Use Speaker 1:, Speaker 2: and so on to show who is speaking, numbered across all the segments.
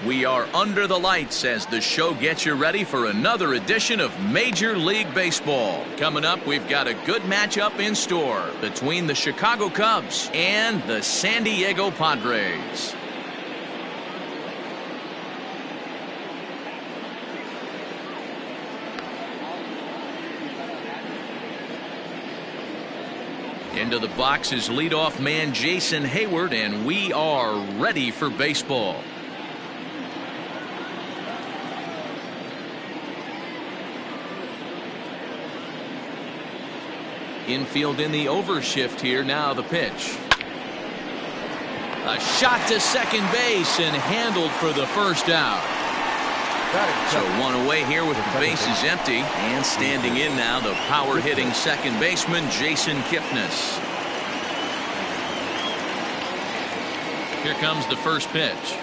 Speaker 1: We are under the lights as the show gets you ready for another edition of Major League Baseball. Coming up, we've got a good matchup in store between the Chicago Cubs and the San Diego Padres. Into the box is leadoff man Jason Hayward, and we are ready for baseball. Infield in the overshift here. Now the pitch. A shot to second base and handled for the first out. So one away here with the bases empty, and standing in now the power hitting second baseman Jason Kipnis. Here comes the first pitch.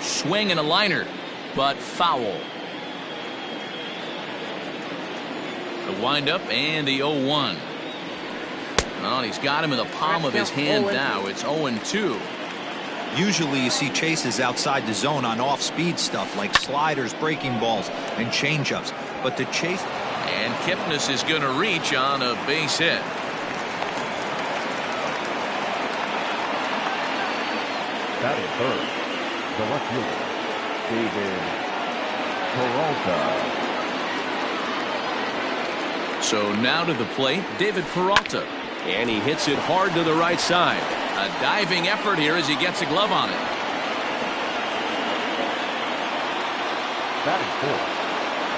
Speaker 1: Swing and a liner, but foul. The windup and the 0-1. Well, he's got him in the palm of his hand now. It's 0-2.
Speaker 2: Usually you see chases outside the zone on off-speed stuff like sliders, breaking balls, and changeups. But the chase...
Speaker 1: And Kipnis is going to reach on a base hit.
Speaker 3: That is third. The left fielder, David Peralta.
Speaker 1: So now to the plate, David Peralta. And he hits it hard to the right side. A diving effort here as he gets a glove on it.
Speaker 3: That is fourth.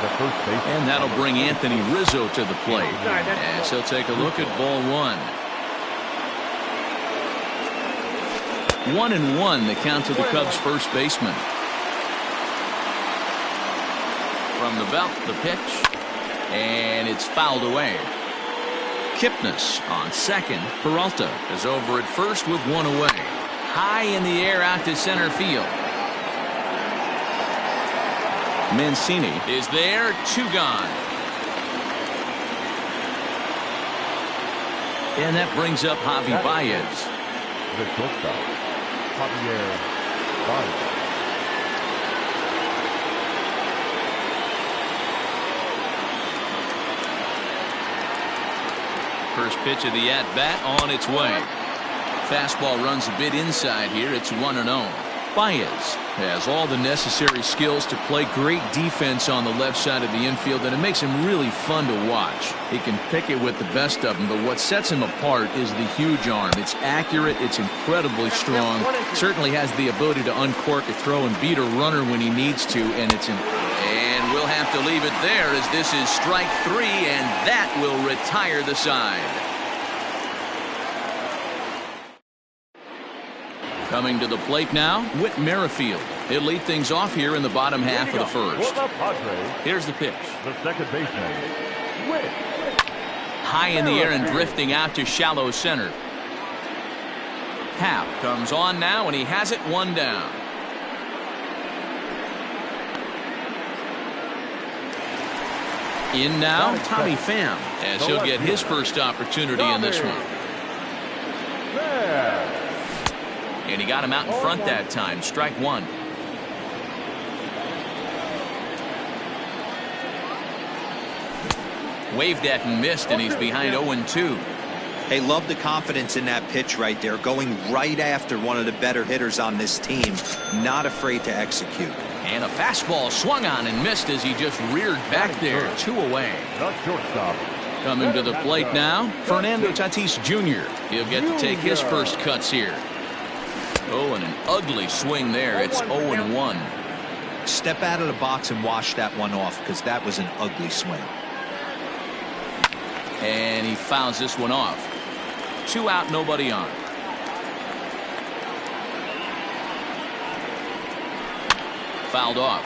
Speaker 3: The first base.
Speaker 1: And that'll bring Anthony Rizzo to the plate. As he'll take a look at ball one. 1-1 the count to the Cubs first baseman. From the belt, the pitch. And it's fouled away. Kipnis on second. Peralta is over at first with one away. High in the air out to center field. Mancini is there. Two gone. And that brings up Javi Baez.
Speaker 3: The shortstop, Javier Baez.
Speaker 1: First pitch of the at-bat on its way. Fastball runs a bit inside here. It's 1-0. Baez has all the necessary skills to play great defense on the left side of the infield, and it makes him really fun to watch. He can pick it with the best of them, but what sets him apart is the huge arm. It's accurate. It's incredibly strong. Certainly has the ability to uncork a throw and beat a runner when he needs to, and it's And we'll have to leave it there as this is strike three, and that will retire the side. Coming to the plate now, Whit Merrifield. He'll lead things off here in the bottom half of the first. Here's the pitch.
Speaker 3: The second baseman, Whit.
Speaker 1: High in the air and drifting out to shallow center. Happ comes on now, and he has it one down. In now, Tommy Pham, as he'll get his first opportunity in this one. And he got him out in front that time. Strike one. Waved at and missed, and he's behind 0-2.
Speaker 2: Hey, love the confidence in that pitch right there. Going right after one of the better hitters on this team. Not afraid to execute.
Speaker 1: And a fastball swung on and missed as he just reared back there. Two away.
Speaker 3: The shortstop.
Speaker 1: Coming to the plate now, Fernando Tatis Jr. He'll get to take his first cuts here. Oh, and an ugly swing there. It's 0-1.
Speaker 2: Step out of the box and wash that one off, because that was an ugly swing.
Speaker 1: And he fouls this one off. 2 out, nobody on. Fouled off.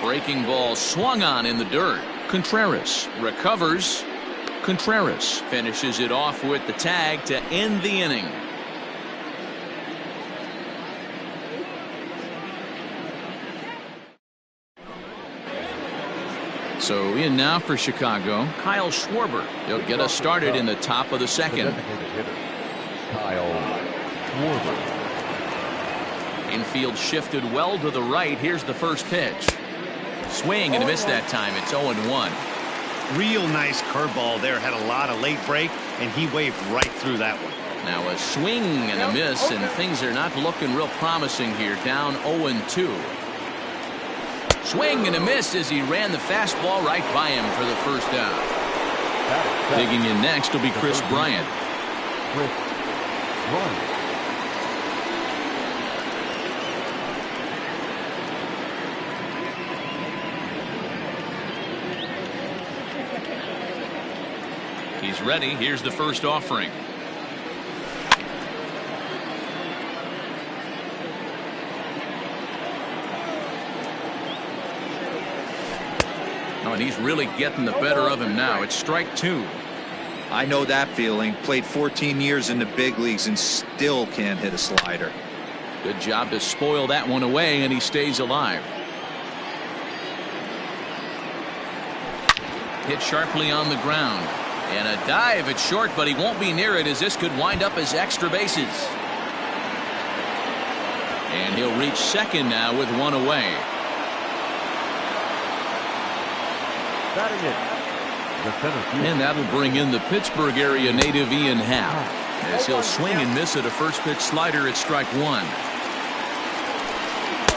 Speaker 1: Breaking ball swung on in the dirt. Contreras recovers. Contreras finishes it off with the tag to end the inning. So in now for Chicago, Kyle Schwarber. He'll get us started in the top of the second.
Speaker 3: Designated hitter, Kyle Schwarber.
Speaker 1: Infield shifted well to the right. Here's the first pitch. Swing and a miss that time. It's 0-1.
Speaker 4: Real nice curveball there. Had a lot of late break, and he waved right through that one.
Speaker 1: Now a swing and a miss, and things are not looking real promising here. Down 0-2. Swing and a miss as he ran the fastball right by him for the first out. Digging in next will be Chris Bryant.
Speaker 3: Chris Bryant.
Speaker 1: He's ready. Here's the first offering. Oh, and he's really getting the better of him now. It's strike two.
Speaker 2: I know that feeling. Played 14 years in the big leagues and still can't hit a slider.
Speaker 1: Good job to spoil that one away, and he stays alive. Hit sharply on the ground. And a dive at short, but he won't be near it as this could wind up as extra bases. And he'll reach second now with one away.
Speaker 3: Batting it, the center field.
Speaker 1: And that'll bring in the Pittsburgh area native Ian Happ, as he'll swing and miss at a first pitch slider at strike one.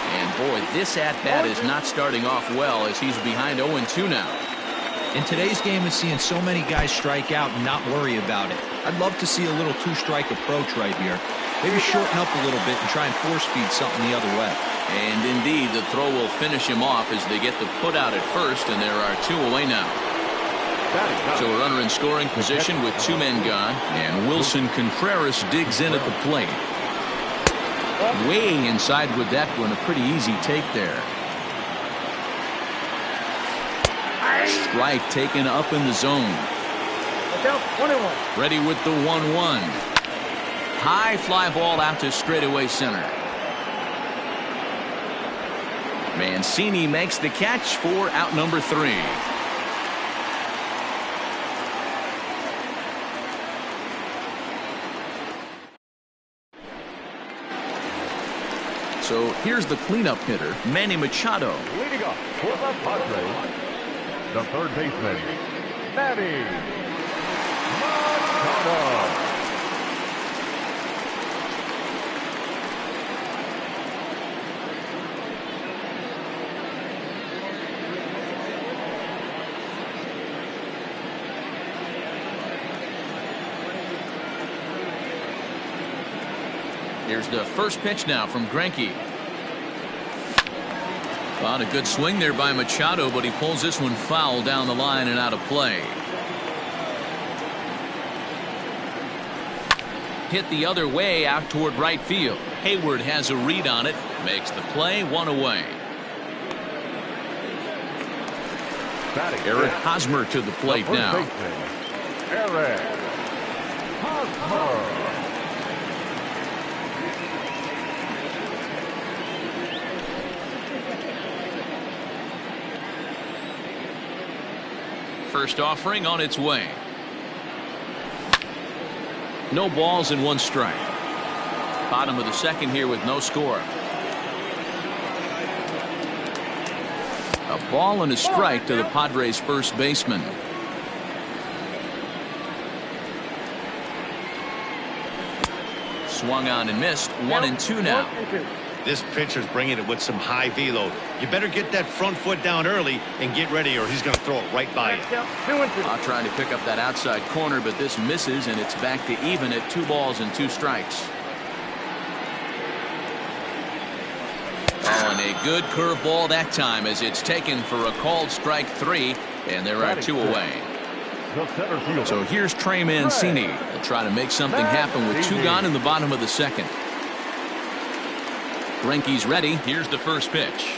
Speaker 1: And boy, this at-bat is not starting off well as he's behind 0-2 now.
Speaker 2: In today's game of seeing so many guys strike out and not worry about it, I'd love to see a little two-strike approach right here. Maybe shorten up a little bit and try and force feed something the other way.
Speaker 1: And indeed, the throw will finish him off as they get the put out at first, and there are two away now. So a runner in scoring position with two men gone, and Wilson Contreras digs in at the plate. Way inside with that one, a pretty easy take there. Strike taken up in the zone. Ready with the 1-1. High fly ball out to straightaway center. Mancini makes the catch for out number 3. So here's the cleanup hitter, Manny Machado.
Speaker 3: Leading up for the Padres, the third baseman, Manny Machado.
Speaker 1: Here's the first pitch now from Greinke. Well, a good swing there by Machado, but he pulls this one foul down the line and out of play. Hit the other way out toward right field. Hayward has a read on it, makes the play, one away. Eric Hosmer to the plate now.
Speaker 3: Eric Hosmer.
Speaker 1: First offering on its way. No balls and one strike. Bottom of the second here with no score. A ball and a strike to the Padres first baseman. Swung on and missed. 1-2 now.
Speaker 4: This pitcher's bringing it with some high velo. You better get that front foot down early and get ready, or he's going to throw it right by you.
Speaker 1: I'll try to pick up that outside corner, but this misses, and it's back to even at 2 balls and 2 strikes. Oh, and a good curveball that time as it's taken for a called strike 3, and there are 2 away. So here's Trey Mancini to try to make something happen with 2 gone in the bottom of the second. Greinke's ready. Here's the first pitch.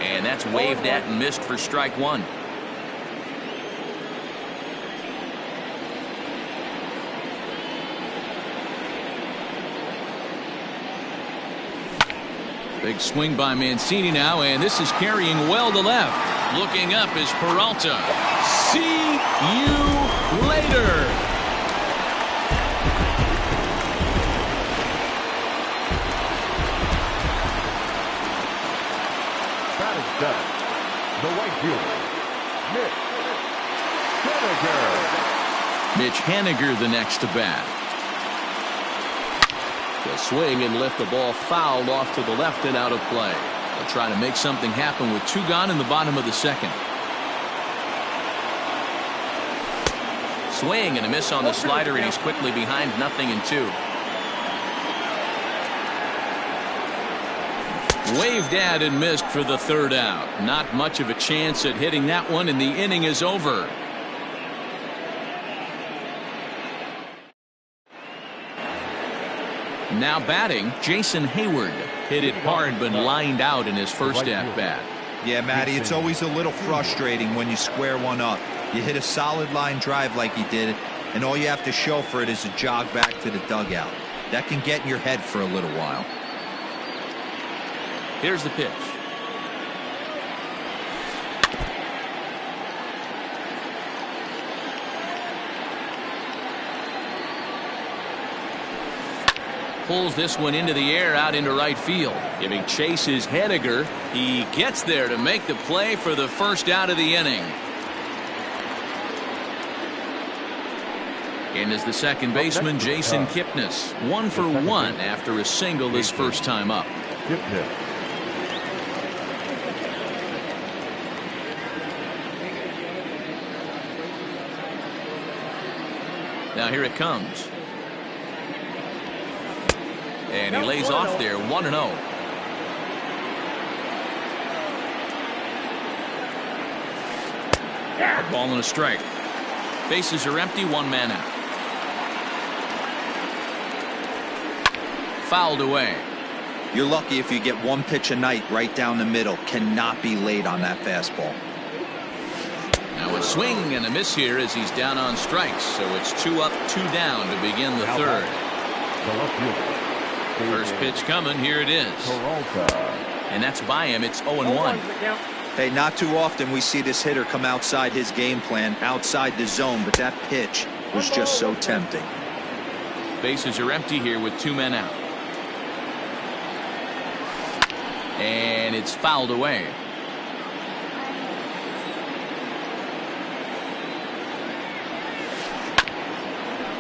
Speaker 1: And that's waved at and missed for strike 1. Big swing by Mancini now, and this is carrying well to left. Looking up is Peralta. See you later.
Speaker 3: That is done. The right fielder, Mitch Haniger.
Speaker 1: Mitch Haniger the next to bat. The swing and lift the ball fouled off to the left and out of play. They'll try to make something happen with 2 gone in the bottom of the second. Swing and a miss on the slider, and he's quickly behind 0-2. Waved at and missed for the 3rd out. Not much of a chance at hitting that one, and the inning is over. Now batting, Jason Hayward. Hit it hard but lined out in his first at-bat.
Speaker 2: Yeah, Matty, it's always a little frustrating when you square one up. You hit a solid line drive like he did, and all you have to show for it is a jog back to the dugout. That can get in your head for a little while.
Speaker 1: Here's the pitch. Pulls this one into the air out into right field. Giving chase is Haniger. He gets there to make the play for the first out of the inning. In is the second baseman, Jason Kipnis. 1 for 1 after a single his first time up. Now here it comes. And he lays off there, 1-0. Ball and a strike. Bases are empty, 1 man out. Fouled away.
Speaker 2: You're lucky if you get 1 pitch a night right down the middle. Cannot be late on that fastball.
Speaker 1: Now a swing and a miss here as he's down on strikes. So it's 2 up, 2 down to begin the 3rd. First pitch coming. Here it is. And that's by him. It's 0-1.
Speaker 2: Hey, not too often we see this hitter come outside his game plan, outside the zone, but that pitch was just so tempting.
Speaker 1: Bases are empty here with 2 men out. And it's fouled away.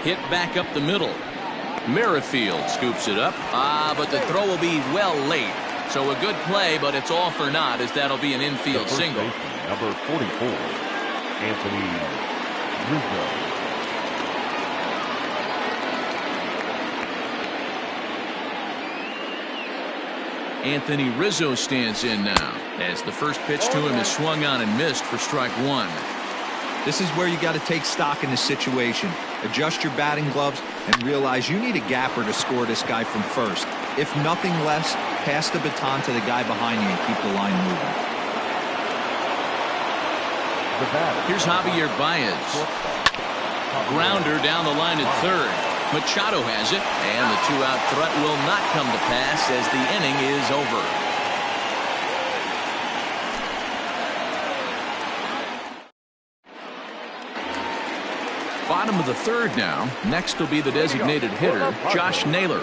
Speaker 1: Hit back up the middle. Merrifield scoops it up. But the throw will be well late. So a good play, but it's all for naught as that'll be an infield single.
Speaker 3: Number 44, Anthony Rizzo.
Speaker 1: Anthony Rizzo stands in now as the first pitch to him is swung on and missed for strike 1.
Speaker 2: This is where you got to take stock in the situation. Adjust your batting gloves and realize you need a gapper to score this guy from first. If nothing less, pass the baton to the guy behind you and keep the line moving.
Speaker 1: Here's Javier Baez. Grounder down the line at 3rd. Machado has it, and the 2-out threat will not come to pass as the inning is over. Bottom of the 3rd now. Next will be the designated hitter, Josh Naylor.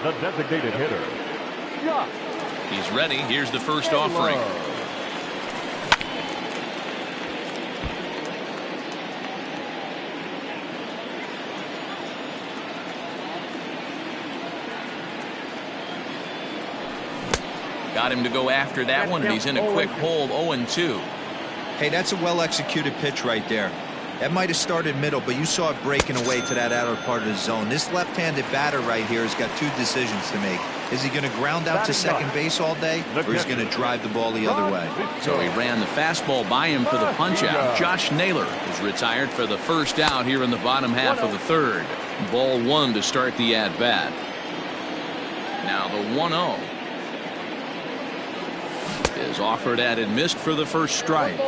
Speaker 3: The designated hitter, Josh.
Speaker 1: He's ready. Here's the first offering. Got him to go after that one, and he's in a quick hold, 0-2.
Speaker 2: Hey, that's a well-executed pitch right there. That might have started middle, but you saw it breaking away to that outer part of the zone. This left-handed batter right here has got 2 decisions to make. Is he going to ground out to second base all day, or is he going to drive the ball the other way?
Speaker 1: So he ran the fastball by him for the punch-out. Josh Naylor is retired for the first out here in the bottom half of the 3rd. Ball 1 to start the at-bat. Now the 1-0 is offered at and missed for the first strike.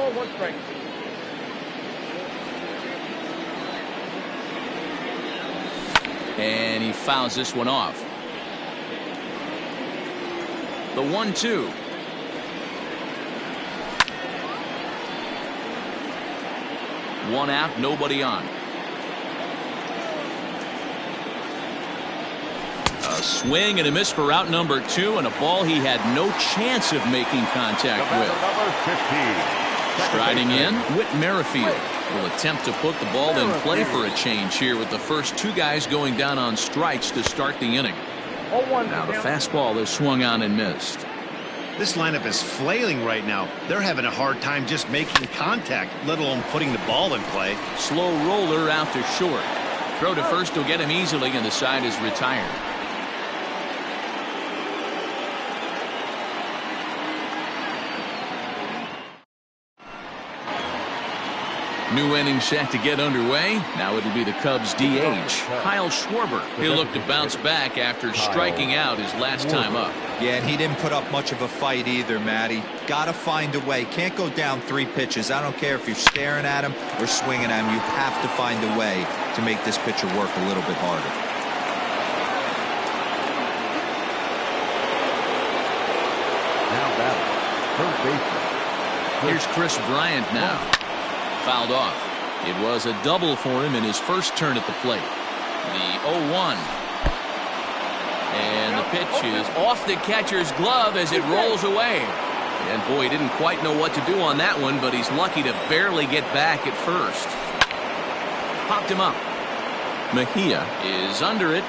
Speaker 1: And he fouls this one off. The 1-2. One out, nobody on. A swing and a miss for out number 2, and a ball he had no chance of making contact with. Striding in, Whit Merrifield will attempt to put the ball in play for a change here with the first 2 guys going down on strikes to start the inning. Now the fastball is swung on and missed.
Speaker 4: This lineup is flailing right now. They're having a hard time just making contact, let alone putting the ball in play.
Speaker 1: Slow roller out to short. Throw to first will get him easily, and the side is retired. New inning set to get underway. Now it'll be the Cubs DH, Kyle Schwarber. He'll look to bounce back after striking out his last time up.
Speaker 2: Yeah, and he didn't put up much of a fight either, Matty. Got to find a way. Can't go down 3 pitches. I don't care if you're staring at him or swinging at him. You have to find a way to make this pitcher work a little bit harder.
Speaker 3: Now batting, third baseman.
Speaker 1: Here's Chris Bryant now. Fouled off. It was a double for him in his first turn at the plate. The 0-1. And the pitch is off the catcher's glove as it rolls away. And boy, he didn't quite know what to do on that one, but he's lucky to barely get back at first. Popped him up. Mejia is under it.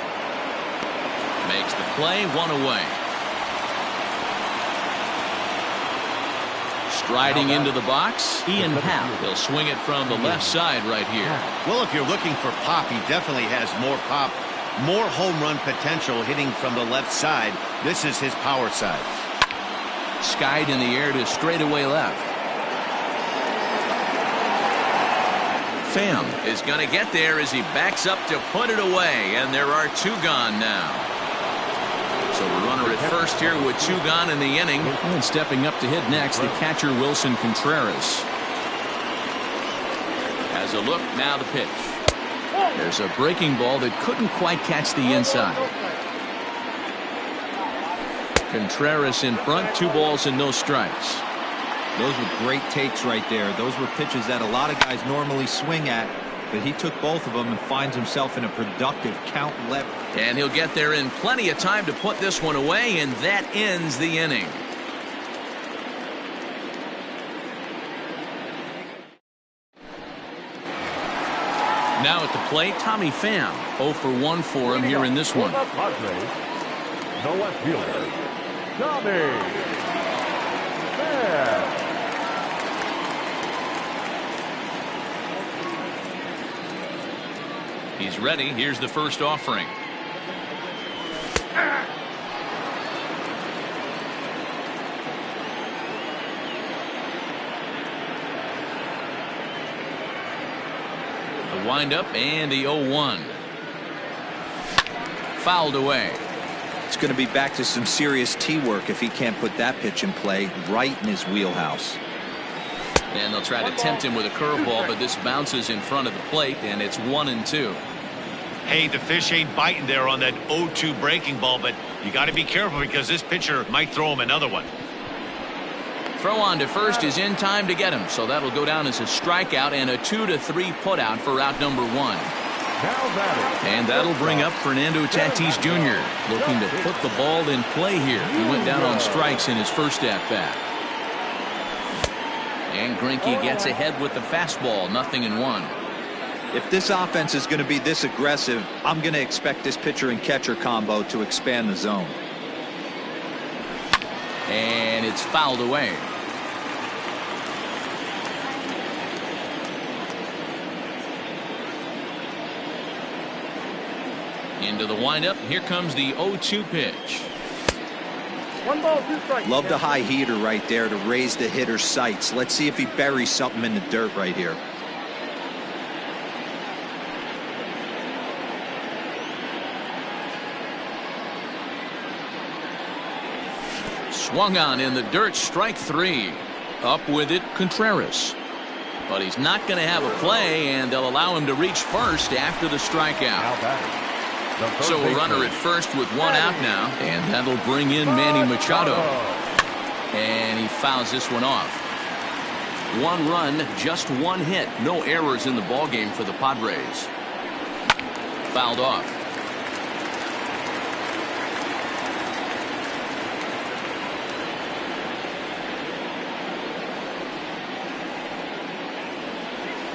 Speaker 1: Makes the play, 1 away. Striding into the box, Ian Happ. He'll swing it from the left side right here.
Speaker 4: Well, if you're looking for pop, he definitely has more pop, more home run potential hitting from the left side. This is his power side.
Speaker 1: Skied in the air to straightaway left. Pham is going to get there as he backs up to put it away, and there are 2 gone now. So a runner at first here with 2 gone in the inning. And stepping up to hit next, the catcher Wilson Contreras. Has a look, now the pitch. There's a breaking ball that couldn't quite catch the inside. Contreras in front, 2 balls and no strikes.
Speaker 2: Those were great takes right there. Those were pitches that a lot of guys normally swing at, but he took both of them and finds himself in a productive count left.
Speaker 1: And he'll get there in plenty of time to put this one away, and that ends the inning. Now at the plate, Tommy Pham. 0 for 1 for him here in this one.
Speaker 3: The left fielder, Tommy Pham.
Speaker 1: He's ready. Here's the first offering. The windup and the 0-1. Fouled away.
Speaker 2: It's going to be back to some serious tee work if he can't put that pitch in play right in his wheelhouse.
Speaker 1: And they'll try to tempt him with a curveball, but this bounces in front of the plate, and it's 1-2.
Speaker 4: Hey, the fish ain't biting there on that 0-2 breaking ball, but you got to be careful because this pitcher might throw him another one.
Speaker 1: Throw on to first is in time to get him, so that'll go down as a strikeout and a 2-3 putout for out number 1. And that'll bring up Fernando Tatis Jr. looking to put the ball in play here. He went down on strikes in his first at-bat. And Greinke gets ahead with the fastball, 0-1.
Speaker 2: If this offense is going to be this aggressive, I'm going to expect this pitcher and catcher combo to expand the zone.
Speaker 1: And it's fouled away. Into the windup. Here comes the 0-2 pitch.
Speaker 5: 1 ball, 2 strikes.
Speaker 2: Love the high heater right there to raise the hitter's sights. Let's see if he buries something in the dirt right here.
Speaker 1: Swung on in the dirt, strike 3. Up with it, Contreras. But he's not going to have a play, and they'll allow him to reach first after the strikeout. So a runner at first with 1 out now, and that'll bring in Manny Machado. And he fouls this one off. 1 run, just 1 hit. No errors in the ballgame for the Padres. Fouled off.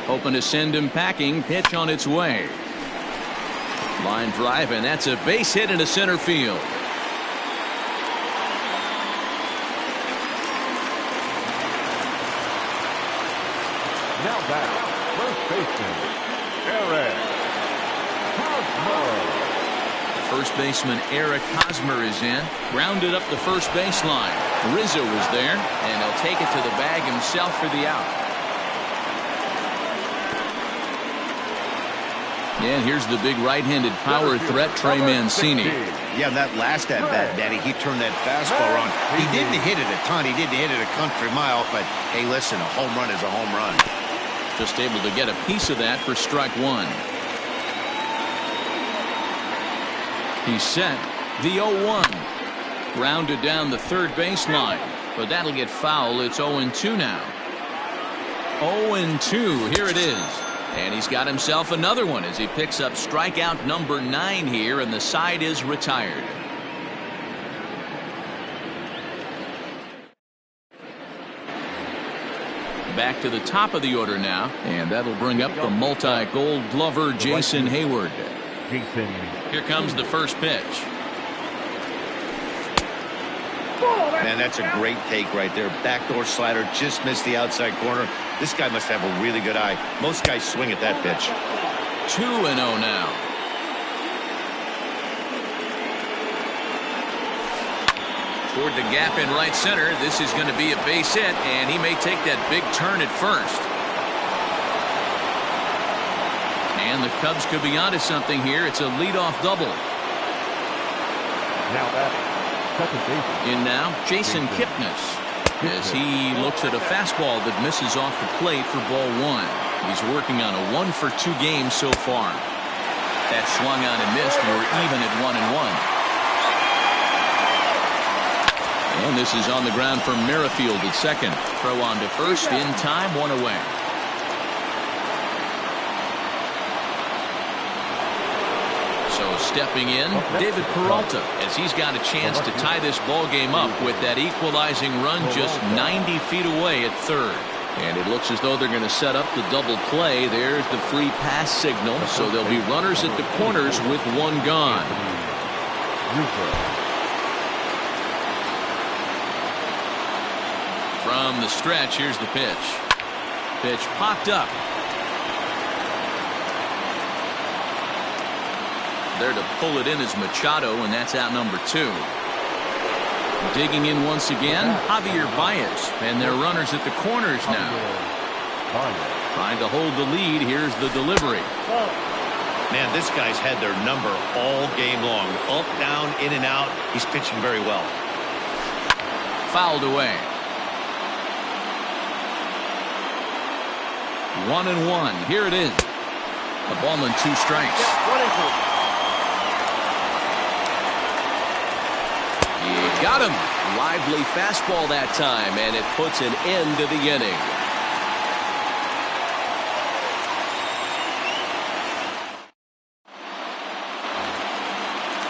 Speaker 1: Hoping to send him packing. Pitch on its way. Line drive, and that's a base hit into center field.
Speaker 3: Now back, first baseman, Eric Hosmer.
Speaker 1: First baseman Eric Hosmer is in. Grounded up the first baseline. Rizzo is there, and he'll take it to the bag himself for the out. And here's the big right-handed power threat, Trey Mancini.
Speaker 4: Yeah, that last at-bat, Daddy, he turned that fastball on. He didn't hit it a ton. He didn't hit it a country mile, but hey, listen, a home run is a home run.
Speaker 1: Just able to get a piece of that for strike 1. He's set. The 0-1. Grounded down the third baseline, but that'll get foul. It's 0-2 now. 0-2. Here it is. And he's got himself another one as he picks up strikeout number 9 here, and the side is retired. Back to the top of the order now, and that'll bring up the multi-gold glover Jason Hayward. Here comes the first pitch.
Speaker 4: Man, that's a great take right there. Backdoor slider, just missed the outside corner. This guy must have a really good eye. Most guys swing at that pitch.
Speaker 1: 2-0 now. Toward the gap in right center. This is going to be a base hit, and he may take that big turn at first. And the Cubs could be onto something here. It's a leadoff double.
Speaker 3: Now that second base.
Speaker 1: In now, Jason Kipnis, as he looks at a fastball that misses off the plate for ball 1. He's working on a 1-for-2 game so far. That swung on and missed. We're even at 1-1. And this is on the ground for Merrifield at second. Throw on to first in time, 1 away. Stepping in, David Peralta, as he's got a chance to tie this ball game up with that equalizing run just 90 feet away at third. And it looks as though they're going to set up the double play. There's the free pass signal, so there'll be runners at the corners with 1 gone. From the stretch, here's the pitch. Pitch popped up. There to pull it in is Machado, and that's out number 2. Digging in once again, Javier Baez, and they're runners at the corners now. Trying to hold the lead. Here's the delivery.
Speaker 4: Man, this guy's had their number all game long. Up, down, in and out. He's pitching very well.
Speaker 1: Fouled away. 1-1. Here it is. A ball and 2 strikes.
Speaker 5: 1-2.
Speaker 1: Got him. Lively fastball that time, and it puts an end to the inning.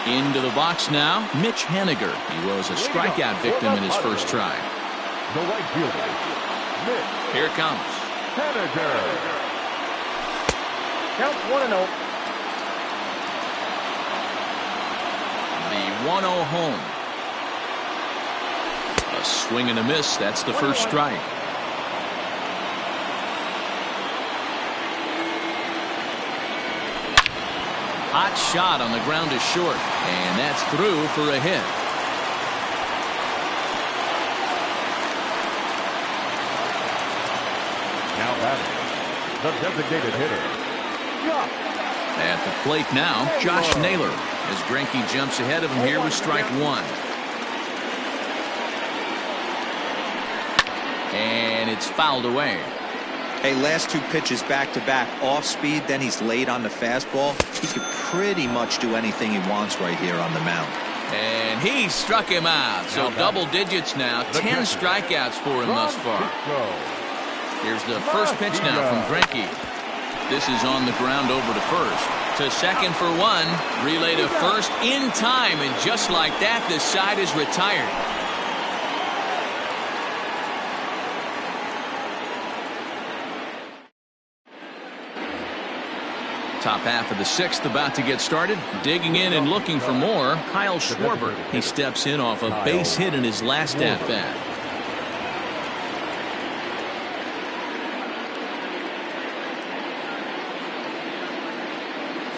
Speaker 1: Into the box now, Mitch Haniger. He was a strikeout victim in his first try.
Speaker 3: The right fielder, Mitch.
Speaker 1: Here it comes.
Speaker 3: Haniger.
Speaker 5: Count 1-0.
Speaker 1: The 1-0 home. A swing and a miss. That's the first strike. Hot shot on the ground is short, and that's through for a hit.
Speaker 3: Now batting, the designated hitter.
Speaker 1: At the plate now, Josh Naylor, as Greinke jumps ahead of him here with strike 1. And it's fouled away.
Speaker 2: Hey, last 2 pitches back-to-back off speed, then he's late on the fastball. He could pretty much do anything he wants right here on the mound.
Speaker 1: And he struck him out. So double digits now. 10 strikeouts for him thus far. Here's the first pitch now from Greinke. This is on the ground over to first. To second for one. Relay to first in time. And just like that, the side is retired. Top half of the sixth about to get started. Digging in and looking for more, Kyle Schwarber. He steps in off a base hit in his last at-bat.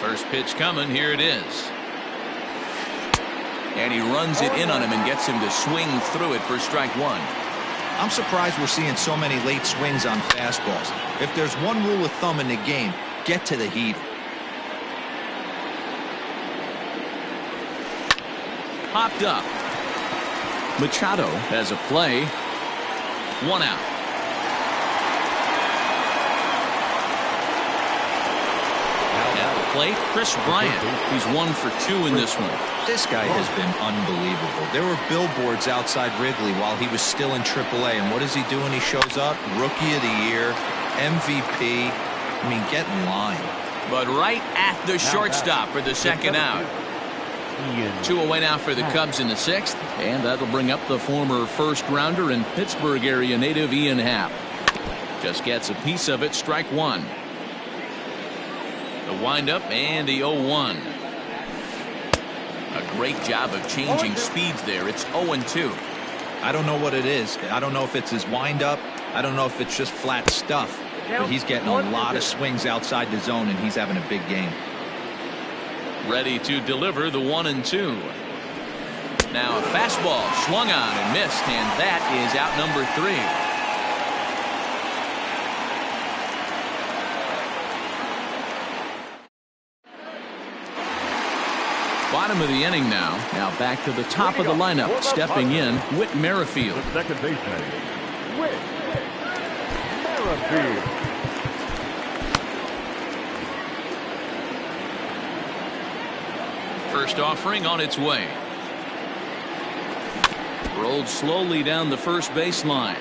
Speaker 1: First pitch coming. Here it is. And he runs it in on him and gets him to swing through it for strike one.
Speaker 2: I'm surprised we're seeing so many late swings on fastballs. If there's one rule of thumb in the game, get to the heat.
Speaker 1: Popped up. Machado has a play. One out. At the plate, Chris Bryant. He's 1 for 2 in this one.
Speaker 2: This guy has been unbelievable. There were billboards outside Wrigley while he was still in AAA, and what does he do when he shows up? Rookie of the Year, MVP. I mean, get in line.
Speaker 1: But right at the shortstop for the second out. 2 away now for the Cubs in the sixth, and that'll bring up the former first-rounder and Pittsburgh area native Ian Happ. Just gets a piece of it, strike one. The windup and the 0-1. A great job of changing speeds there. It's 0-2.
Speaker 2: I don't know what it is. I don't know if it's his windup. I don't know if it's just flat stuff. But he's getting a lot of swings outside the zone, and he's having a big game.
Speaker 1: Ready to deliver the 1-2. Now a fastball swung on and missed, and that is out number 3. Bottom of the inning now. Now back to the top of the lineup. Stepping in, Whit Merrifield.
Speaker 3: The second baseman, Whit Merrifield.
Speaker 1: First offering on its way. Rolled slowly down the first baseline.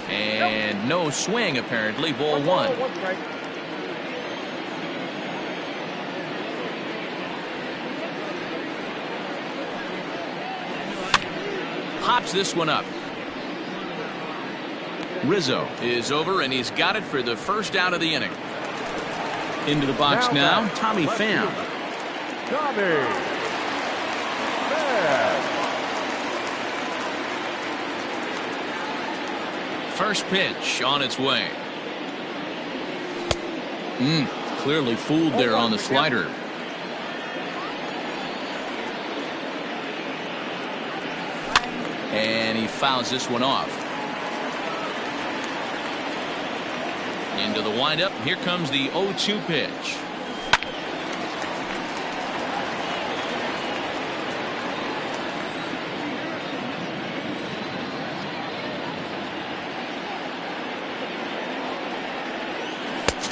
Speaker 1: And no swing, apparently. Ball one. Pops this one up. Rizzo is over, and he's got it for the first out of the inning. Into the box now, Tommy Pham.
Speaker 3: Tommy Pham.
Speaker 1: First pitch on its way. Clearly fooled there on the slider. And he fouls this one off. Into the windup. Here comes the 0-2 pitch.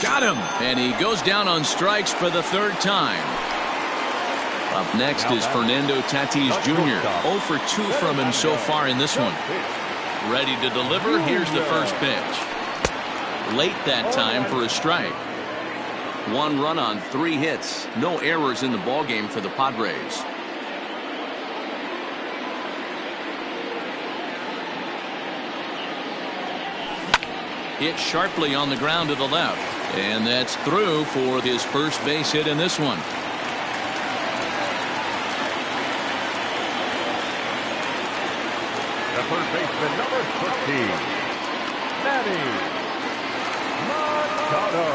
Speaker 1: Got him. And he goes down on strikes for the third time. Up next is Fernando Tatis Jr. 0 for 2 from him so far in this one. Ready to deliver. Here's the first pitch. Late that time for a strike. 1 run on 3 hits. No errors in the ballgame for the Padres. Hit sharply on the ground to the left. And that's through for his first base hit in this one.
Speaker 3: The first baseman, number 13, Manny Machado.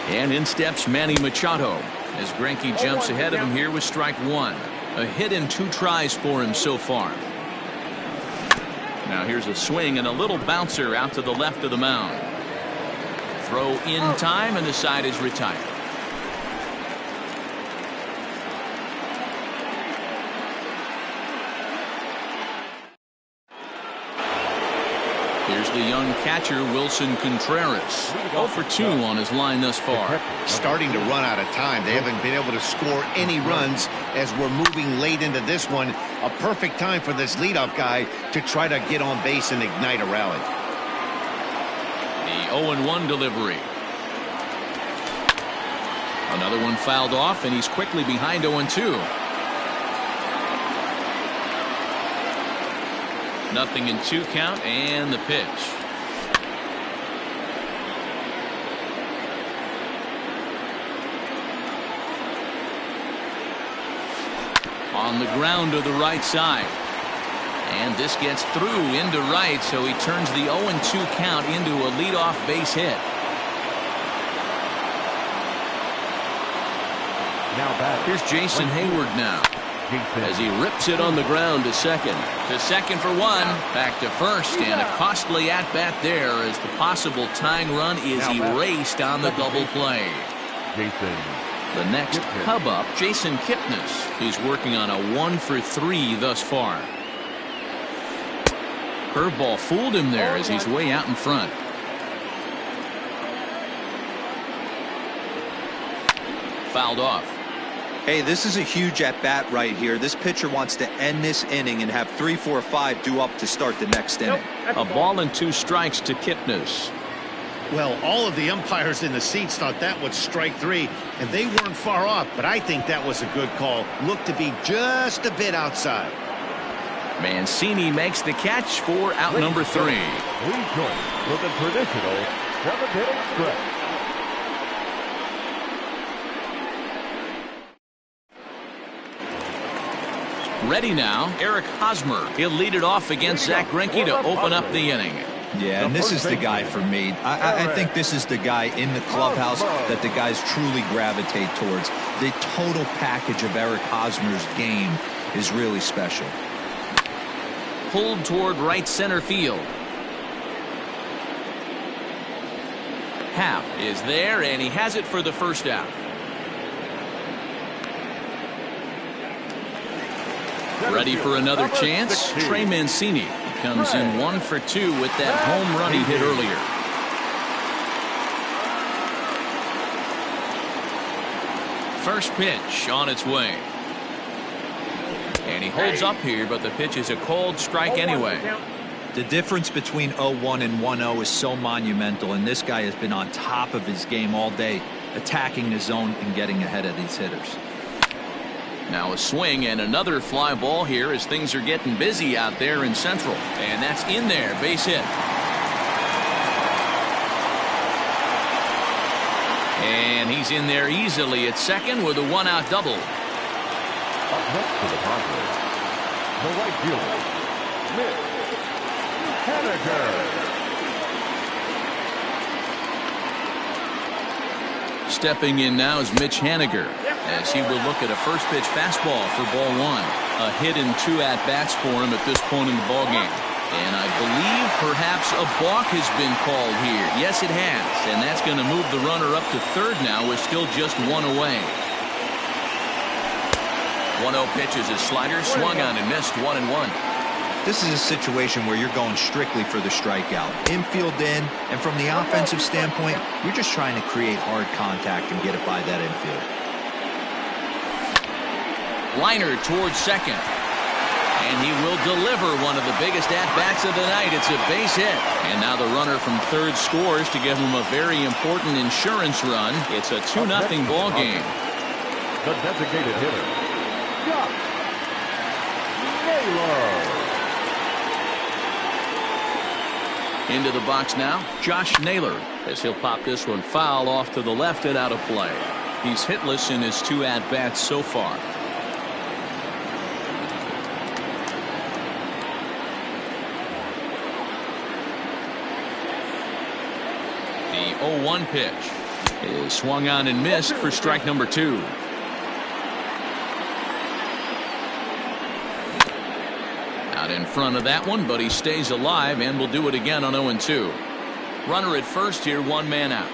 Speaker 1: And in steps Manny Machado as Greinke jumps ahead of him here with strike one. A hit in 2 tries for him so far. Now here's a swing and a little bouncer out to the left of the mound. Throw in time, and the side is retired. Here's the young catcher, Wilson Contreras. 0 for 2 on his line thus far.
Speaker 4: Starting to run out of time. They haven't been able to score any runs as we're moving late into this one. A perfect time for this leadoff guy to try to get on base and ignite a rally.
Speaker 1: The 0-1 delivery. Another one fouled off, and he's quickly behind 0-2. Nothing in 2 count, and the pitch. On the ground to the right side. And this gets through into right, so he turns the 0-2 count into a leadoff base hit.
Speaker 3: Now back.
Speaker 1: Here's Jason Hayward now, as he rips it on the ground to second. To second for 1, back to first, and a costly at-bat there as the possible tying run is erased on the double play.
Speaker 3: Jason.
Speaker 1: The next Cub up, Jason Kipnis. He's working on a 1 for 3 thus far. Curveball fooled him there as he's way out in front. Fouled off.
Speaker 2: Hey, this is a huge at-bat right here. This pitcher wants to end this inning and have 3, 4, 5 due up to start the next inning.
Speaker 1: A ball and 2 strikes to Kipnis.
Speaker 4: Well, all of the umpires in the seats thought that was strike 3, and they weren't far off, but I think that was a good call. Looked to be just a bit outside.
Speaker 1: Mancini makes the catch for out number 3.
Speaker 3: We join with a traditional 7-inning stretch.
Speaker 1: Ready now, Eric Hosmer. He'll lead it off against Zach Greinke to open up the inning.
Speaker 2: Yeah, and this is the guy for me. I think this is the guy in the clubhouse that the guys truly gravitate towards. The total package of Eric Hosmer's game is really special.
Speaker 1: Pulled toward right center field. Happ is there, and he has it for the first out. Ready for another chance? Trey Mancini comes in 1 for 2 with that home run he hit earlier. First pitch on its way. And he holds up here, but the pitch is a called strike anyway.
Speaker 2: The difference between 0-1 and 1-0 is so monumental, and this guy has been on top of his game all day, attacking the zone and getting ahead of these hitters.
Speaker 1: Now a swing and another fly ball here as things are getting busy out there in Central. And that's in there, base hit. And he's in there easily at second with a 1-out double.
Speaker 3: Up next to the Padres, the right fielder, Mitch Haniger.
Speaker 1: Stepping in now is Mitch Haniger, as he will look at a first pitch fastball for ball 1. A hit and 2 at-bats for him at this point in the ballgame. And I believe perhaps a balk has been called here. Yes, it has. And that's going to move the runner up to third now with still just 1 away. 1-0 pitch is a slider, swung on and missed, 1-1.
Speaker 2: This is a situation where you're going strictly for the strikeout. Infield in, and from the offensive standpoint, you're just trying to create hard contact and get it by that infield.
Speaker 1: Liner towards second. And he will deliver one of the biggest at-bats of the night. It's a base hit. And now the runner from third scores to give him a very important insurance run. It's a 2-0 ball game.
Speaker 3: The designated hitter, Josh Naylor.
Speaker 1: Into the box now, Josh Naylor, as he'll pop this one foul off to the left and out of play. He's hitless in his 2 at-bats so far. The 0-1 pitch is swung on and missed for strike number 2. Out in front of that one, but he stays alive and will do it again on 0-2. Runner at first here, 1 man out.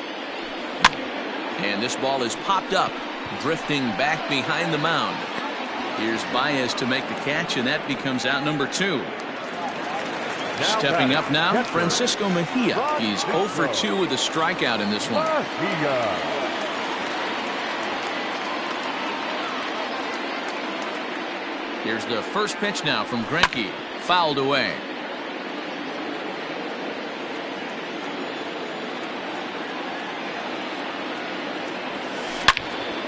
Speaker 1: And this ball is popped up, drifting back behind the mound. Here's Baez to make the catch, and that becomes out number 2. Stepping up now, Francisco Mejia. He's 0 for 2 with a strikeout in this one. Here's the first pitch now from Greinke. Fouled away.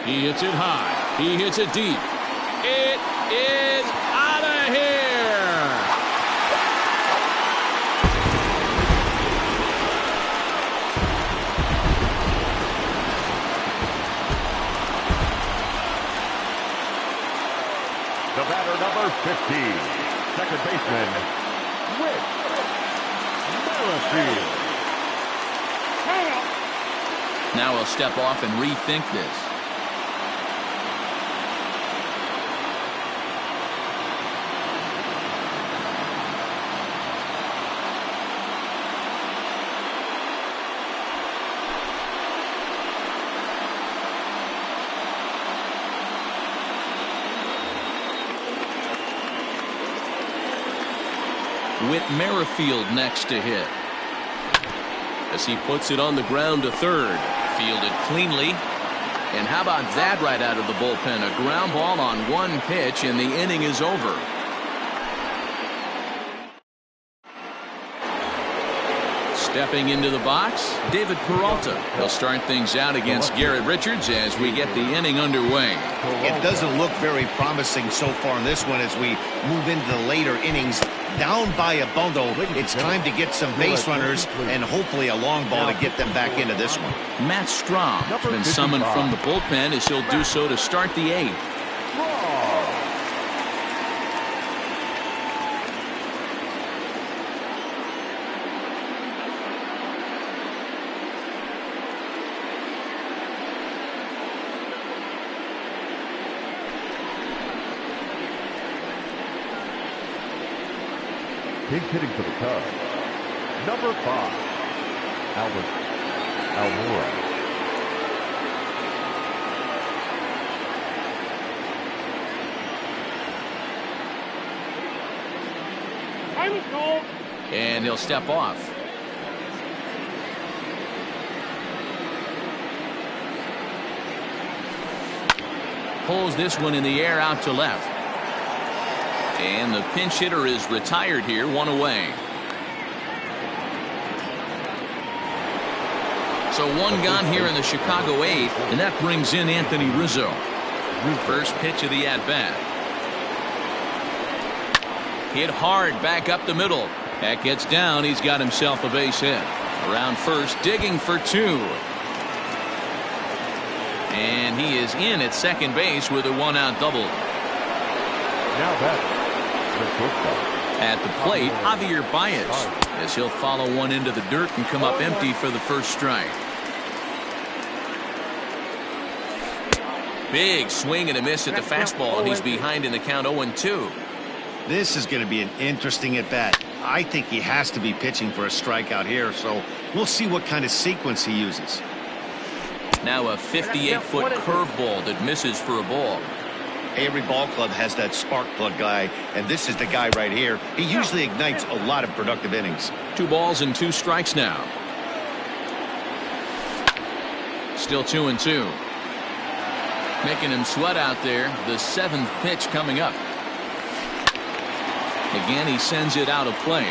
Speaker 1: He hits it high. He hits it deep. It is out of here.
Speaker 3: The batter, number 15, second baseman, Whit Merrifield.
Speaker 1: Now he'll step off and rethink this. Whit Merrifield next to hit. As he puts it on the ground to third. Fielded cleanly. And how about that right out of the bullpen? A ground ball on one pitch and the inning is over. Stepping into the box, David Peralta. He'll start things out against Garrett Richards as we get the inning underway.
Speaker 4: It doesn't look very promising so far in this one as we move into the later innings. Down by a bundle, it's time to get some base runners and hopefully a long ball to get them back into this one.
Speaker 1: Matt Strahm has been summoned from the bullpen as he'll do so to start the eighth.
Speaker 3: He's hitting for the Cubs. Number 5, Albert Almora.
Speaker 1: And he'll step off. Pulls this one in the air out to left. And the pinch hitter is retired here, one away. So one gone here in the Chicago eighth, and that brings in Anthony Rizzo. First pitch of the at-bat. Hit hard back up the middle. That gets down. He's got himself a base hit. Around first, digging for two. And he is in at second base with a one-out double.
Speaker 3: Now back.
Speaker 1: At the plate, Javier Baez, as he'll follow one into the dirt and come up empty for the first strike. Big swing and a miss at the fastball. He's behind in the count 0-2.
Speaker 4: This is going to be an interesting at-bat. I think he has to be pitching for a strikeout here, so we'll see what kind of sequence he uses.
Speaker 1: Now a 58-foot curveball that misses for a ball.
Speaker 4: Every ball club has that spark plug guy, and this is the guy right here. He usually ignites a lot of productive innings.
Speaker 1: 2 balls and 2 strikes now. Still 2-2. Making him sweat out there. The 7th pitch coming up. Again, he sends it out of play.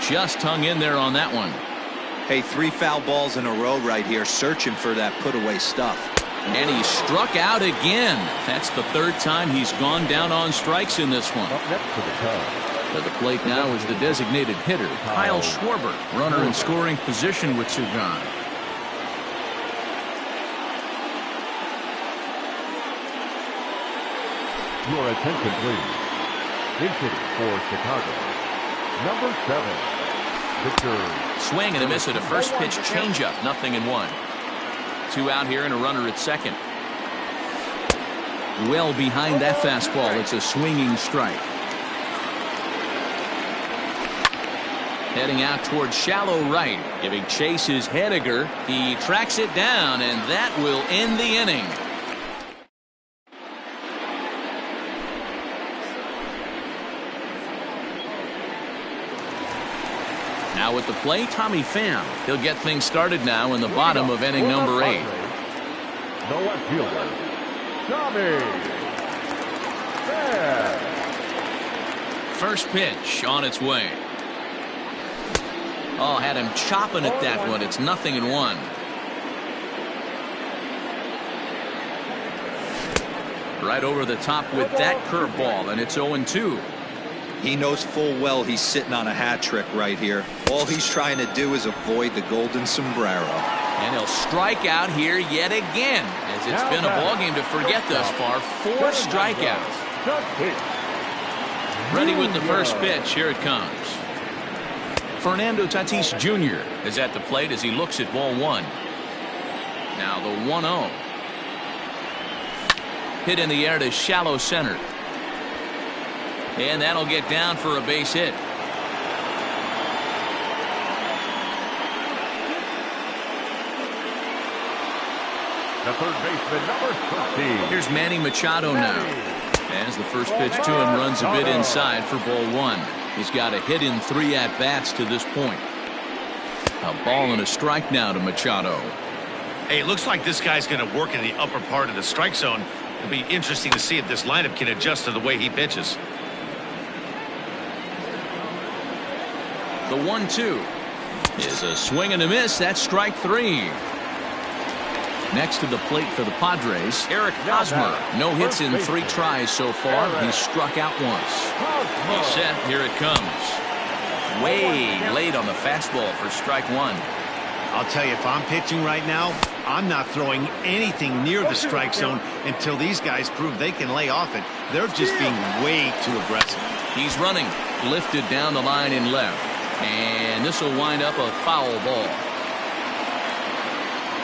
Speaker 1: Just hung in there on that one.
Speaker 2: Hey, 3 foul balls in a row right here, searching for that put-away stuff.
Speaker 1: And he struck out again. That's the 3rd time he's gone down on strikes in this one.
Speaker 3: Up next to the Cubs.
Speaker 1: To the plate now is the designated hitter, Kyle Schwarber. Runner in scoring position with 2 gone.
Speaker 3: Your attention, please. In hitting for Chicago, number 7. Victor.
Speaker 1: Swing and a miss at a first pitch changeup. 0-1. 2 out here and a runner at second. Well behind that fastball. It's a swinging strike. Heading out towards shallow right. Giving chase is Hediger. He tracks it down, and that will end the inning. Now at the plate, Tommy Pham. He'll get things started now in the bottom of inning number 8.
Speaker 3: The left fielder, Tommy Pham.
Speaker 1: First pitch on its way. Oh, had him chopping at that one. It's 0-1. Right over the top with that curveball, and it's 0-2.
Speaker 2: He knows full well he's sitting on a hat trick right here. All he's trying to do is avoid the golden sombrero.
Speaker 1: And he'll strike out here yet again, as it's been a ballgame to forget thus far. 4 strikeouts. Ready with the first pitch. Here it comes. Fernando Tatis Jr. is at the plate as he looks at ball 1. Now the 1-0. Hit in the air to shallow center. And that'll get down for a base hit.
Speaker 3: The third baseman, number 13.
Speaker 1: Here's Manny Machado now. As the first pitch to him runs a bit inside for ball 1. He's got a hit in 3 at-bats to this point. A ball and a strike now to Machado.
Speaker 4: Hey, it looks like this guy's going to work in the upper part of the strike zone. It'll be interesting to see if this lineup can adjust to the way he pitches.
Speaker 1: The 1-2 is a swing and a miss. That's strike 3. Next to the plate for the Padres, Eric Hosmer. No hits in 3 tries so far. He's struck out once. He's set. Here it comes. Way late on the fastball for strike 1.
Speaker 4: I'll tell you, if I'm pitching right now, I'm not throwing anything near the strike zone until these guys prove they can lay off it. They're just being way too aggressive.
Speaker 1: He's running. Lifted down the line in left. And this will wind up a foul ball.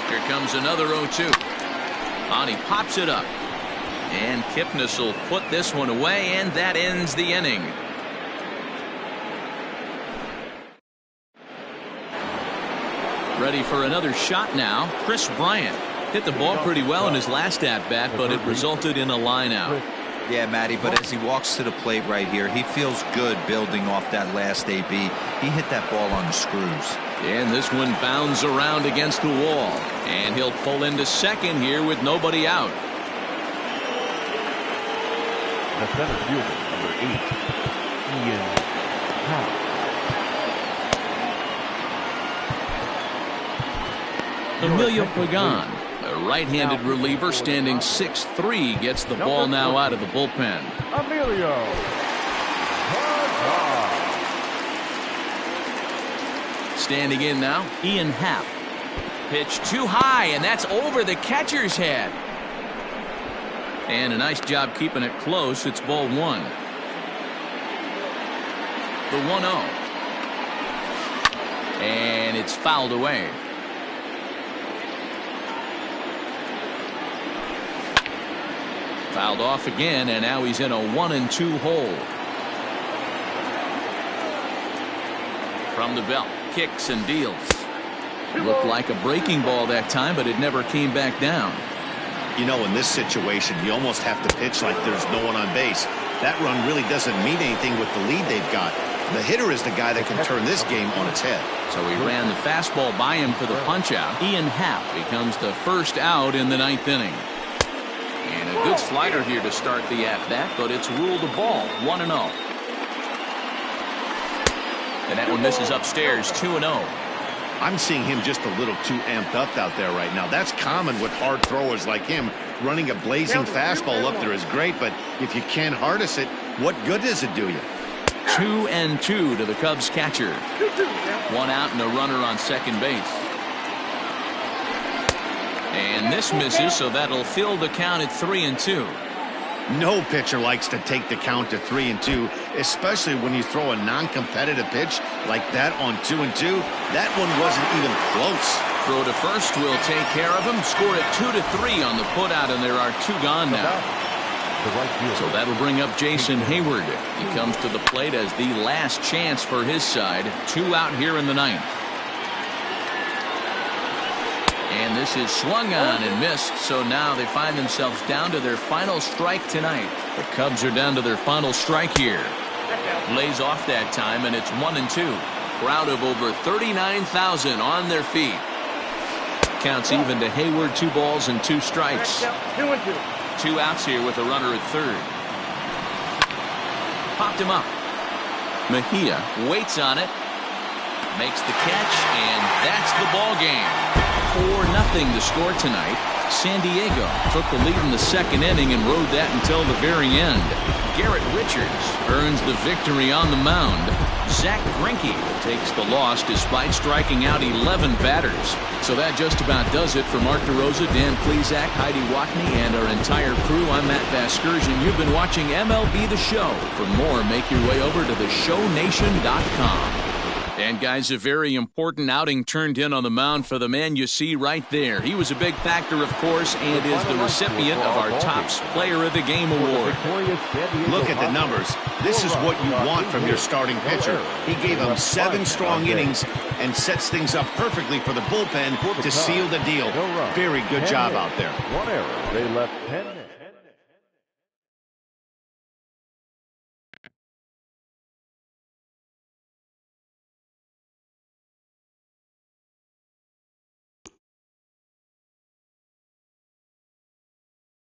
Speaker 1: Here comes another 0-2. And he pops it up. And Kipnis will put this one away, and that ends the inning. Ready for another shot now. Chris Bryant hit the ball pretty well in his last at-bat, but it resulted in a line out.
Speaker 2: Yeah, Matty, but as he walks to the plate right here, he feels good building off that last AB. He hit that ball on the screws.
Speaker 1: And this one bounds around against the wall. And he'll pull into second here with nobody out.
Speaker 3: The center fielder, number 8, Ian Happ.
Speaker 1: Emilio Pagan, a right-handed reliever standing 6'3", gets the ball now out of the bullpen.
Speaker 3: Emilio Pagan.
Speaker 1: Standing in now, Ian Happ. Pitch too high, and that's over the catcher's head. And a nice job keeping it close. It's ball 1. The 1-0. And it's fouled away. Fouled off again, and now he's in a 1-2 hole. From the belt, kicks and deals. Looked like a breaking ball that time, but it never came back down.
Speaker 4: You know, in this situation, you almost have to pitch like there's no one on base. That run really doesn't mean anything with the lead they've got. The hitter is the guy that can turn this game on its head.
Speaker 1: So he ran the fastball by him for the punch-out. Ian Happ becomes the first out in the 9th inning. And a good slider here to start the at-bat, but it's ruled a ball, 1-0. And that one misses upstairs, 2-0.
Speaker 4: I'm seeing him just a little too amped up out there right now. That's common with hard throwers like him. Running a blazing fastball up there is great, but if you can't harness it, what good does it do you?
Speaker 1: 2-2 to the Cubs catcher. 1 out and a runner on second base. And this misses, so that'll fill the count at 3-2.
Speaker 4: No pitcher likes to take the count to 3-2, especially when you throw a non-competitive pitch like that on 2-2. That one wasn't even close.
Speaker 1: Throw to first will take care of him. Score at 2-3 on the putout, and there are 2 gone now. So that'll bring up Jason Hayward. He comes to the plate as the last chance for his side. 2 out here in the 9th. And this is swung on and missed, so now they find themselves down to their final strike tonight. The Cubs are down to their final strike here. Lays off that time, and it's 1-2. crowd of over 39,000 on their feet. Counts even to Hayward. 2 balls and 2 strikes.
Speaker 5: 2 and 2.
Speaker 1: 2 outs here with a runner at third. Popped him up. Mejia waits on it. Makes the catch, and that's the ball game. 4-0 to score tonight. San Diego took the lead in the 2nd inning and rode that until the very end. Garrett Richards earns the victory on the mound. Zach Greinke takes the loss despite striking out 11 batters. So that just about does it for Mark DeRosa, Dan Plesac, Heidi Watney, and our entire crew. I'm Matt Vasgersian. You've been watching MLB The Show. For more, make your way over to theshownation.com. And guys, a very important outing turned in on the mound for the man you see right there. He was a big factor, of course, and is the recipient of our Topps Player of the Game award.
Speaker 4: Look at the numbers. This is what you want from your starting pitcher. He gave him 7 strong innings and sets things up perfectly for the bullpen to seal the deal. Very good job out there.
Speaker 3: 1 error. They left 10.